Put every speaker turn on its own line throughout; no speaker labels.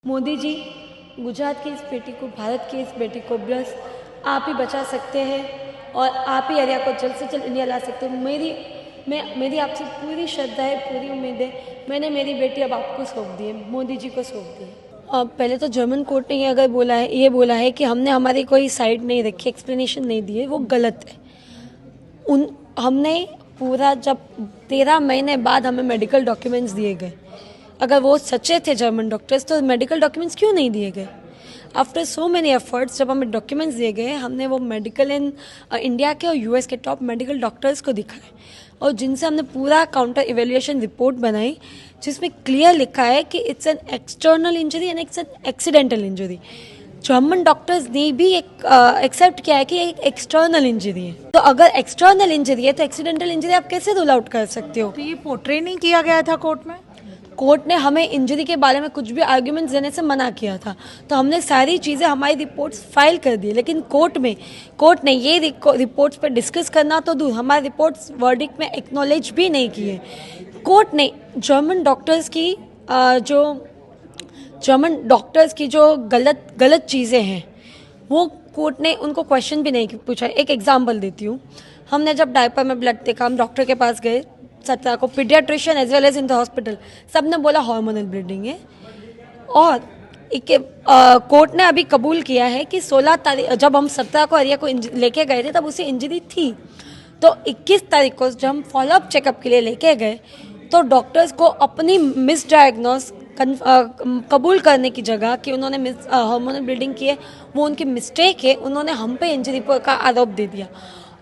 मोदी जी, गुजरात की इस बेटी को, भारत की इस बेटी को बस आप ही बचा सकते हैं और आप ही एरिया को जल्द से जल्द इंडिया ला सकते हैं। मेरी आपसे पूरी श्रद्धा है, पूरी उम्मीद है। मैंने मेरी बेटी अब आपको सौंप दी है, मोदी जी को सौंप दी है। पहले तो जर्मन कोर्ट ने ये बोला है कि हमने हमारी कोई साइड नहीं रखी, एक्सप्लेनेशन नहीं दी है, वो गलत है। हमने पूरा जब 13 महीने बाद हमें मेडिकल डॉक्यूमेंट्स दिए गए, अगर वो सच्चे थे जर्मन डॉक्टर्स तो मेडिकल डॉक्यूमेंट्स क्यों नहीं दिए गए? आफ्टर सो मेनी एफर्ट्स जब हमें डॉक्यूमेंट्स दिए गए, हमने वो मेडिकल इन इंडिया के और यूएस के टॉप मेडिकल डॉक्टर्स को दिखाए और जिनसे हमने पूरा काउंटर इवेल्युएशन रिपोर्ट बनाई, जिसमें क्लियर लिखा है कि it's an external injury and it's an accidental injury. German doctors ने भी एक्सेप्ट किया है कि एक एक्सटर्नल इंजरी है। तो अगर एक्सटर्नल इंजरी है तो एक्सीडेंटल इंजरी आप कैसे रूल आउट कर सकते हो?
तो ये पोर्ट्रे नहीं किया गया था कोर्ट में?
कोर्ट ने हमें इंजरी के बारे में कुछ भी आर्ग्यूमेंट्स देने से मना किया था, तो हमने सारी चीज़ें, हमारी रिपोर्ट्स फाइल कर दी, लेकिन कोर्ट ने ये रिपोर्ट्स पर डिस्कस करना तो दूर, हमारी रिपोर्ट्स वर्डिक्ट में एक्नॉलेज भी नहीं किए। कोर्ट ने जर्मन डॉक्टर्स की जो गलत चीज़ें हैं वो कोर्ट ने उनको क्वेश्चन भी नहीं पूछा। एक एग्जाम्पल देती हूँ, हमने जब डायपर में ब्लड देखा, हम डॉक्टर के पास गए 17 को, paediatrician as well as in the hospital, सब ने बोला हार्मोनल ब्लीडिंग है। और कोर्ट ने अभी कबूल किया है कि 16 तारीख जब हम 17 को एरिया को लेके गए थे तब उसे इंजरी थी, तो 21 तारीख को जब हम फॉलोअप चेकअप के लिए लेके गए तो डॉक्टर्स को अपनी मिसडायग्नोस कबूल करने की जगह कि उन्होंने हार्मोनल ब्लीडिंग की है, वो उनकी मिस्टेक है, उन्होंने हम पे इंजरी का आरोप दे दिया।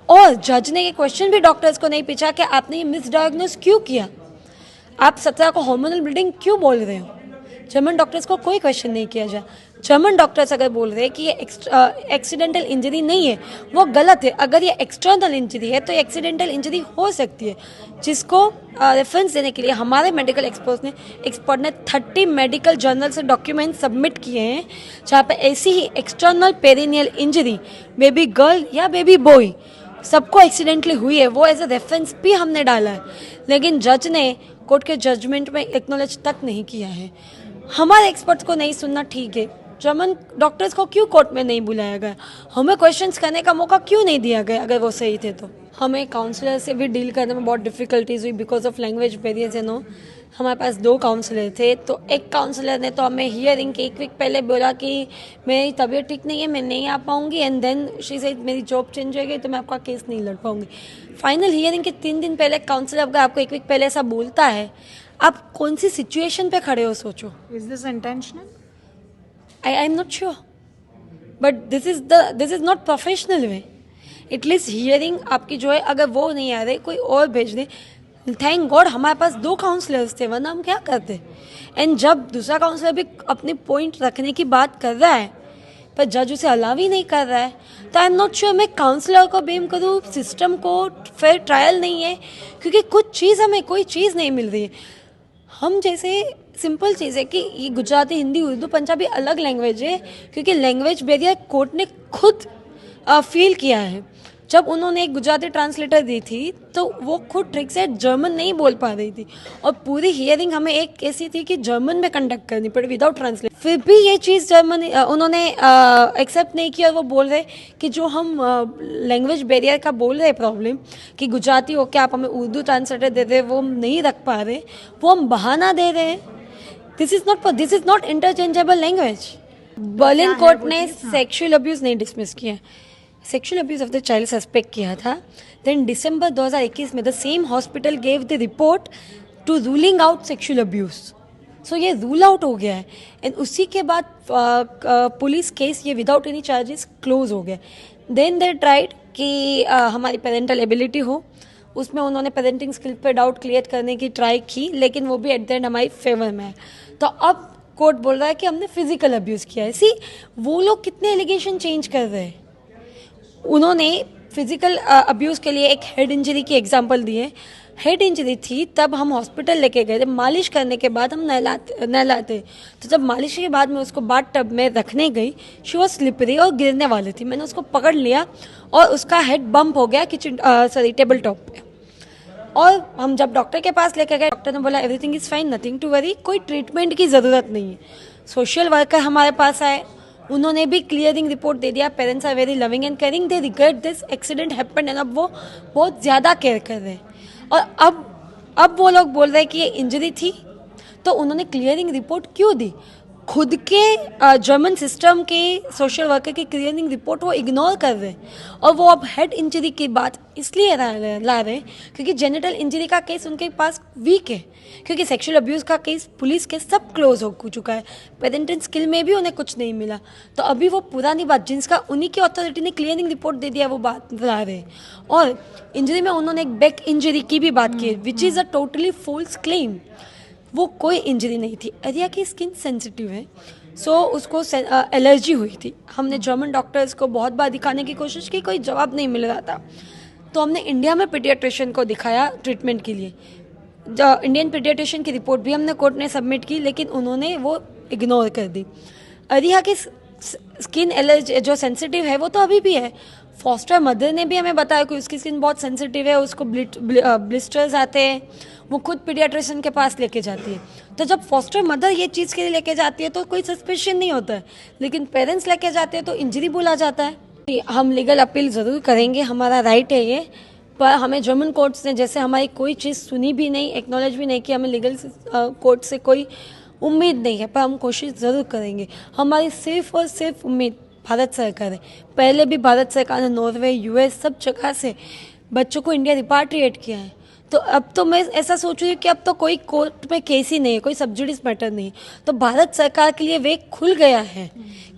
और जज ने ये क्वेश्चन भी डॉक्टर्स को नहीं पूछा कि आपने ये मिसडायग्नोस क्यों किया, आप 17 को हार्मोनल ब्लीडिंग क्यों बोल रहे हो। जर्मन डॉक्टर्स को कोई क्वेश्चन नहीं किया जाए। जर्मन डॉक्टर्स अगर बोल रहे हैं कि ये एक्सीडेंटल इंजरी नहीं है, वो गलत है। अगर ये एक्सटर्नल इंजरी है तो ये एक्सीडेंटल इंजरी हो सकती है, जिसको रेफरेंस देने के लिए हमारे मेडिकल एक्सपर्ट ने 30 मेडिकल जर्नल से डॉक्यूमेंट सबमिट किए हैं, जहाँ पे ऐसी ही external perineal injury baby girl या बेबी बॉय सबको एक्सीडेंटली हुई है, वो एज ए रेफरेंस भी हमने डाला है। लेकिन जज ने कोर्ट के जजमेंट में एक्नॉलेज तक नहीं किया है। हमारे एक्सपर्ट्स को नहीं सुनना ठीक है, जर्मन डॉक्टर्स को क्यों कोर्ट में नहीं बुलाया गया, हमें क्वेश्चंस करने का मौका क्यों नहीं दिया गया अगर वो सही थे तो। हमें काउंसलर से भी डील करने में बहुत डिफ़िकल्टीज हुई because of language barriers and no. हमारे पास 2 काउंसलर थे, तो एक काउंसलर ने तो हमें हियरिंग के 1 वीक पहले बोला कि मेरी तबीयत ठीक नहीं है, मैं नहीं आ पाऊँगी, एंड देन शी सेड मेरी जॉब चेंज हो गई तो मैं आपका केस नहीं लड़ पाऊँगी। फाइनल हियरिंग के 3 दिन पहले काउंसलर अगर आपको 1 वीक पहले ऐसा बोलता है, आप कौन सी सिचुएशन पे खड़े हो सोचो।
Is this intentional?
I am not sure, but this is not professional way. At least hearing आपकी जो है, अगर वो नहीं आ रहे कोई और भेज दे। थैंक गॉड हमारे पास 2 काउंसलर्स थे, वरना हम क्या करते। एंड जब दूसरा काउंसलर भी अपनी पॉइंट रखने की बात कर रहा है पर जज उसे अलाउ ही नहीं कर रहा है, तो आई एम नॉट श्योर मैं काउंसलर को ब्लेम करूँ, सिस्टम को, फेयर ट्रायल नहीं है, क्योंकि कुछ चीज़ हमें कोई चीज़ नहीं मिल रही है। हम जैसे सिंपल चीज़ है कि ये गुजराती, हिंदी, उर्दू, पंजाबी अलग लैंग्वेज है, क्योंकि लैंग्वेज बैरियर कोर्ट ने खुद फील किया है। जब उन्होंने एक गुजराती ट्रांसलेटर दी थी तो वो खुद ठीक से जर्मन नहीं बोल पा रही थी, और पूरी हियरिंग हमें एक ऐसी थी कि जर्मन में कंडक्ट करनी पड़ी विदाउट ट्रांसलेट। फिर भी ये चीज़ उन्होंने एक्सेप्ट नहीं किया, और वो बोल रहे कि जो हम लैंग्वेज बैरियर का बोल रहे प्रॉब्लम कि गुजराती हो क्या आप हमें उर्दू ट्रांसलेटर दे रहे, वो हम नहीं रख पा रहे, वो हम बहाना दे रहे हैं। This is not interchangeable language. Berlin court ने सेक्सुअल अब्यूज़ नहीं डिसमिस किया, sexual abuse of the child suspect किया था। देन दिसंबर 2021 में the same hospital gave the report to ruling out sexual abuse. So ये रूल आउट हो गया है, एंड उसी के बाद पुलिस केस ये विदाउट एनी चार्जेस क्लोज हो गया। देन दे ट्राइड कि हमारी पेरेंटल एबिलिटी हो, उसमें उन्होंने पेरेंटिंग स्किल पे डाउट क्लियर करने की ट्राई की, लेकिन वो भी एट द एंड हमारी फेवर में है। तो अब कोर्ट बोल रहा है कि हमने फिजिकल अब्यूज़ किया है। सी वो लोग कितने एलिगेशन चेंज कर रहे हैं। उन्होंने फिजिकल अब्यूज़ के लिए एक हेड इंजरी की एग्जांपल दी है। हेड इंजरी थी तब हम हॉस्पिटल लेके गए थे, मालिश करने के बाद हम नहलाते, तो जब मालिश के बाद मैं उसको बाथ टब में रखने गई, शी वॉज स्लिपरी और गिरने वाली थी। मैंने उसको पकड़ लिया और उसका हेड बम्प हो गया टेबल टॉप पे। और हम जब डॉक्टर के पास लेके गए, डॉक्टर ने बोला everything is fine, nothing to worry, कोई ट्रीटमेंट की ज़रूरत नहीं है। सोशल वर्कर हमारे पास आए, उन्होंने भी क्लियरिंग रिपोर्ट दे दिया, parents are very loving and caring, they regret this accident happened, and अब वो बहुत ज़्यादा केयर कर रहे हैं। और अब वो लोग बोल रहे हैं कि ये इंजरी थी, तो उन्होंने क्लियरिंग रिपोर्ट क्यों दी? खुद के जर्मन सिस्टम के सोशल वर्कर की क्लियरिंग रिपोर्ट वो इग्नोर कर रहे हैं, और वो अब हेड इंजरी की बात इसलिए ला रहे हैं क्योंकि जेनिटल इंजरी का केस उनके पास वीक है, क्योंकि सेक्सुअल अब्यूज़ का केस, पुलिस केस सब क्लोज हो चुका है, पेरेंटिंग स्किल में भी उन्हें कुछ नहीं मिला। तो अभी वो पुरानी बात जिसका उन्हीं की अथॉरिटी ने क्लियरिंग रिपोर्ट दे दिया वो बात ला रहे हैं। और इंजरी में उन्होंने एक बैक इंजरी की भी बात की है, which is a totally false claim. वो कोई इंजरी नहीं थी, एरिया की स्किन सेंसिटिव है, सो उसको एलर्जी हुई थी। हमने जर्मन डॉक्टर्स को बहुत बार दिखाने की कोशिश की, कोई जवाब नहीं मिल रहा था, तो हमने इंडिया में पीडियाट्रिशियन को दिखाया ट्रीटमेंट के लिए। इंडियन पीडियाट्रिशियन की रिपोर्ट भी हमने कोर्ट ने सबमिट की, लेकिन उन्होंने वो इग्नोर कर दी। अरिया की स्किन एलर्जी जो सेंसिटिव है वो तो अभी भी है। फॉस्टर मदर ने भी हमें बताया कि उसकी स्किन बहुत सेंसिटिव है, उसको ब्लिस्टर्स आते हैं, वो खुद पीडियाट्रिशियन के पास लेके जाती है। तो जब फॉस्टर मदर ये चीज़ के लिए लेके जाती है तो कोई सस्पेशन नहीं होता है, लेकिन पेरेंट्स लेके जाते हैं तो इंजरी बोला जाता है। हम लीगल अपील ज़रूर करेंगे, हमारा राइट है ये, पर हमें जर्मन कोर्ट्स ने जैसे हमारी कोई चीज़ सुनी भी नहीं, एक्नॉलेज भी नहीं कि हमें लीगल कोर्ट से कोई उम्मीद नहीं है, पर हम कोशिश ज़रूर करेंगे। हमारी सिर्फ और सिर्फ उम्मीद भारत सरकार है। पहले भी भारत सरकार ने नॉर्वे, यूएस सब जगह से बच्चों को इंडिया रिपाट्रिएट किया है, तो अब तो मैं ऐसा सोच रही हूँ कि अब तो कोई कोर्ट में केस ही नहीं है, कोई सब्जुडिस मैटर नहीं है, तो भारत सरकार के लिए वे खुल गया है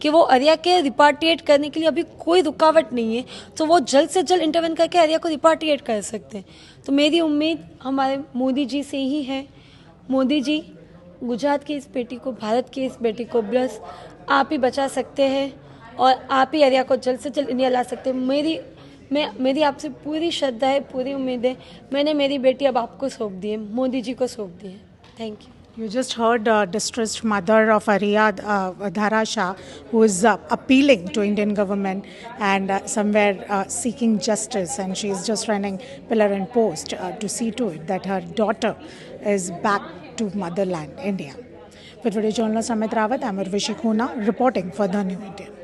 कि वो अरिया के रिपाट्रिएट करने के लिए अभी कोई रुकावट नहीं है, तो वो जल्द से जल्द इंटरवेन करके अरिया को रिपाट्रिएट कर सकते हैं। तो मेरी उम्मीद हमारे मोदी जी से ही है। मोदी जी, गुजरात की इस बेटी को, भारत की इस बेटी को बस आप ही बचा सकते हैं, और आप ही अरिया को जल्द से जल्द इंडिया ला सकते हैं। मेरी आपसे पूरी श्रद्धा है, पूरी उम्मीद है। मैंने मेरी बेटी अब आपको सौंप दी है, मोदी जी को सौंप दी है। Thank you.
You just heard distressed mother of Ariya Dhara Shah, who is appealing to Indian government and somewhere seeking justice, and she is just running pillar and post to see to it that her daughter is back to motherland, India. With video journalist Amit Rawat, I'm Urvashi Khona reporting for The New Indian.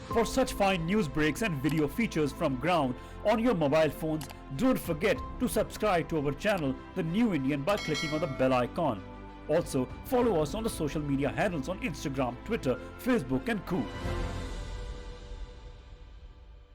For such fine news breaks and video features from ground on your mobile phones, don't forget to subscribe to our channel, The New Indian, by clicking on the bell icon. Also, follow us on the social media handles on Instagram, Twitter, Facebook and Coup.